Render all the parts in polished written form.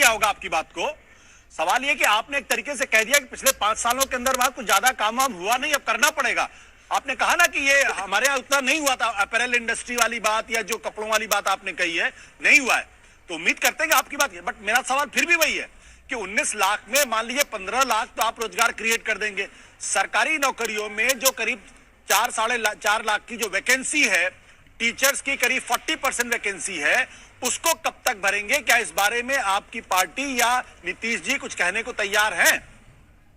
लिया होगा आपकी बात को। सवाल ये कि आपने एक तरीके से कह दिया कि पिछले 5 सालों के अंदर वहां कुछ ज्यादा काम वाम हुआ नहीं, अब करना पड़ेगा। आपने कहा ना कि ये हमारे यहाँ उतना नहीं हुआ था, अपैरल इंडस्ट्री वाली बात या जो कपड़ों वाली बात आपने कही है, नहीं हुआ है, तो उम्मीद करते हैं कि आपकी बात। बट मेरा सवाल फिर भी वही है कि 19 लाख में मान लीजिए 15 लाख तो आप रोजगार क्रिएट कर देंगे। सरकारी नौकरियों में जो करीब 4-4.5 लाख की जो वैकेंसी है, टीचर्स की करीब 40% वैकेंसी है, उसको कब तक भरेंगे? क्या इस बारे में आपकी पार्टी या नीतीश जी कुछ कहने को तैयार हैं?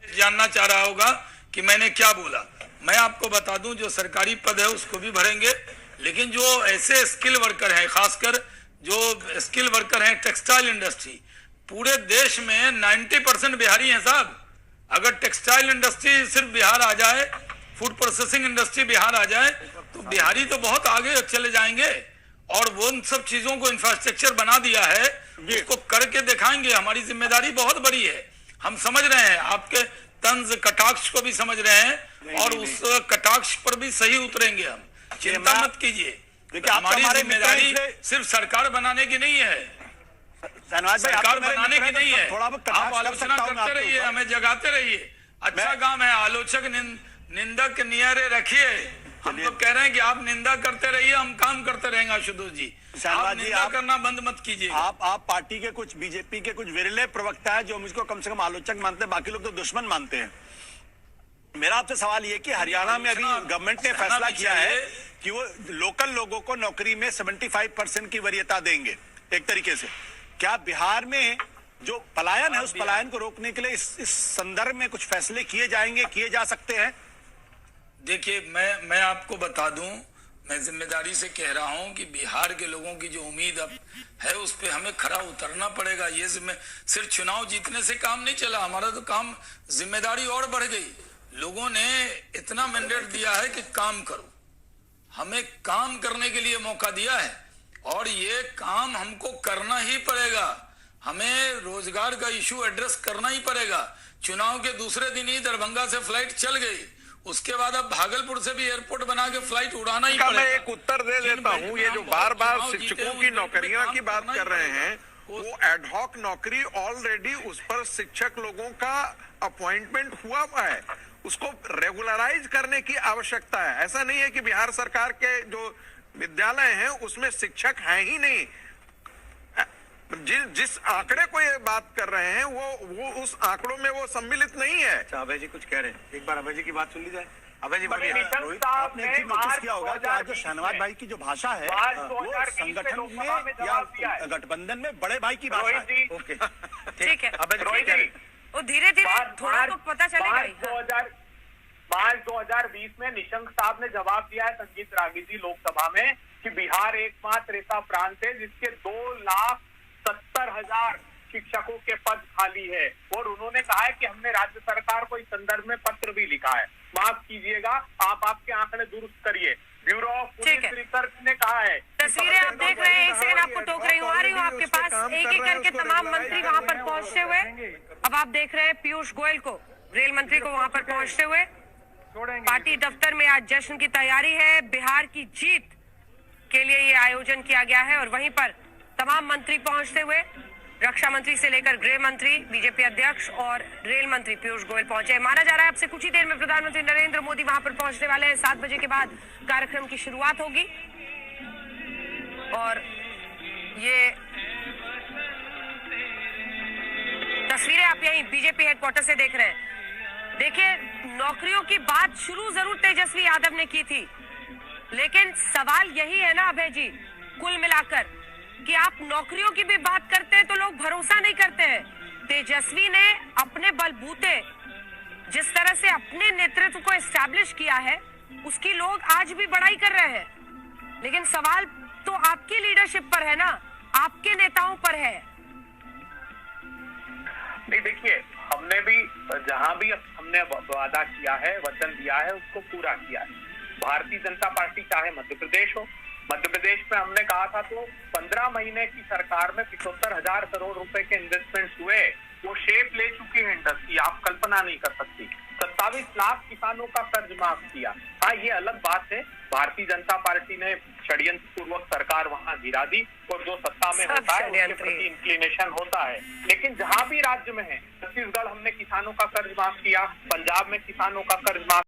जानना चाह रहा होगा कि मैंने क्या बोला। मैं आपको बता दूं, जो सरकारी पद है उसको भी भरेंगे, लेकिन जो ऐसे स्किल वर्कर हैं, खासकर जो स्किल वर्कर हैं टेक्सटाइल इंडस्ट्री, पूरे देश में 90% बिहारी हैं साहब। अगर टेक्सटाइल इंडस्ट्री सिर्फ बिहार आ जाए, फूड प्रोसेसिंग इंडस्ट्री बिहार आ जाए, तो बिहारी तो बहुत आगे चले जाएंगे। और वो उन सब चीजों को इंफ्रास्ट्रक्चर बना दिया है, उसको करके दिखाएंगे। हमारी जिम्मेदारी बहुत बड़ी है, हम समझ रहे हैं, आपके तंज कटाक्ष को भी समझ रहे हैं, और उस कटाक्ष पर भी सही उतरेंगे हम, चिंता मत कीजिए। हमारी जिम्मेदारी सिर्फ सरकार बनाने की नहीं है, सरकार बनाने की नहीं है। आप आलोचना करते रहिए, हमें जगाते रहिए। अच्छा काम है, आलोचक निंदक नियरे रखिए। हम तो कह रहे हैं कि आप निंदा करते रहिए, हम काम करते रहेंगे। आशुतोष जी, आप निंदा करना बंद मत कीजिए। आप पार्टी के कुछ, बीजेपी के कुछ विरले प्रवक्ता है जो मुझको कम से कम आलोचक मानते हैं, बाकी लोग तो दुश्मन मानते हैं। मेरा आपसे सवाल ये कि हरियाणा में अभी गवर्नमेंट ने फैसला किया है कि वो लोकल लोगों को नौकरी में 75% की वरीयता देंगे एक तरीके से। क्या बिहार में जो पलायन है, उस पलायन को रोकने के लिए इस संदर्भ में कुछ फैसले किए जाएंगे, किए जा सकते हैं? देखिए, मैं आपको बता दूं, मैं जिम्मेदारी से कह रहा हूं कि बिहार के लोगों की जो उम्मीद अब है उस पे हमें खरा उतरना पड़ेगा। ये सिर्फ चुनाव जीतने से काम नहीं चला, हमारा तो काम, जिम्मेदारी और बढ़ गई। लोगों ने इतना मैंडेट दिया है कि काम करो, हमें काम करने के लिए मौका दिया है, और ये काम हमको करना ही पड़ेगा। हमें रोजगार का इशू एड्रेस करना ही पड़ेगा। चुनाव के दूसरे दिन ही दरभंगा से फ्लाइट चल गई, उसके बाद अब भागलपुर से भी एयरपोर्ट बना के फ्लाइट उड़ाना ही पड़ेगा। मैं एक उत्तर दे देता हूँ। ये जो बार बार शिक्षकों की नौकरियों की बात कर रहे हैं, वो एडहॉक नौकरी ऑलरेडी, उस पर शिक्षक लोगों का अपॉइंटमेंट हुआ है, उसको रेगुलराइज करने की आवश्यकता है। ऐसा नहीं है कि बिहार सरकार के जो विद्यालय हैं उसमें शिक्षक हैं ही नहीं। जिस आंकड़े को ये बात कर रहे हैं वो उस आंकड़ों में वो सम्मिलित नहीं है। अच्छा, अभय जी कुछ कह रहे हैं, एक बार अभय जी की बात सुन ली जाए। अभय जी, रोहित, आपने एक चीज नोटिस किया होगा कि आज जो शहनवाज भाई की जो भाषा है वो संगठन में या गठबंधन में बड़े भाई की भाषा है। ओके, ठीक है। अभय जी, वो धीरे धीरे थोड़ा तो पता चलेगा। मार्च 2020 में निशंक साहब ने जवाब दिया है संगीत रागी जी लोकसभा में कि बिहार एकमात्र ऐसा प्रांत है जिसके 2,70,000 शिक्षकों के पद खाली है। और उन्होंने कहा है कि हमने राज्य सरकार को इस संदर्भ में पत्र भी लिखा है। माफ कीजिएगा, आप आपके आंकड़े दुरुस्त करिए। ब्यूरो ऑफ पुलिस रिसर्च ने कहा है। तस्वीरें आप देख रहे हैं, इसे आपको टोक रही हूँ, आ रही हूँ आपके पास। एक एक करके तमाम मंत्री वहाँ पर पहुँचते हुए, अब आप देख रहे हैं पीयूष गोयल को, रेल मंत्री को वहाँ पर पहुँचते हुए। पार्टी दफ्तर में आज जश्न की तैयारी है, बिहार की जीत के लिए ये आयोजन किया गया है, और वहीं पर तमाम मंत्री पहुंचते हुए, रक्षा मंत्री से लेकर गृह मंत्री, बीजेपी अध्यक्ष और रेल मंत्री पीयूष गोयल पहुंचे। माना जा रहा है अब से कुछ ही देर में प्रधानमंत्री नरेंद्र मोदी वहां पर पहुंचने वाले हैं। 7 बजे के बाद कार्यक्रम की शुरुआत होगी, और ये तस्वीरें आप यहीं बीजेपी हेडक्वार्टर से देख रहे हैं। देखिए, नौकरियों की बात शुरू जरूर तेजस्वी यादव ने की थी, लेकिन सवाल यही है ना अभय जी, कुल मिलाकर, कि आप नौकरियों की भी बात करते हैं तो लोग भरोसा नहीं करते हैं। तेजस्वी ने अपने बलबूते जिस तरह से अपने नेतृत्व को एस्टैब्लिश किया है, उसकी लोग आज भी बड़ाई कर रहे हैं, लेकिन सवाल तो आपकी लीडरशिप पर है ना, आपके नेताओं पर है। नहीं, देखिए, हमने भी जहां भी हमने वादा किया है, वचन दिया है, उसको पूरा किया है। भारतीय जनता पार्टी चाहे मध्य प्रदेश हो, मध्य प्रदेश में हमने कहा था तो 15 महीने की सरकार में 75,000 करोड़ रुपए के इन्वेस्टमेंट हुए, वो शेप ले चुकी है इंडस्ट्री, आप कल्पना नहीं कर सकती। 27 लाख किसानों का कर्ज माफ किया। हाँ, ये अलग बात है, भारतीय जनता पार्टी ने षड्यंत्र पूर्वक सरकार वहां गिरा दी और जो सत्ता में सब होता है उसके षड्यंत्री। प्रति इंक्लिनेशन होता है। लेकिन जहां भी राज्य में है, छत्तीसगढ़ हमने किसानों का कर्ज माफ किया, पंजाब में किसानों का कर्ज माफ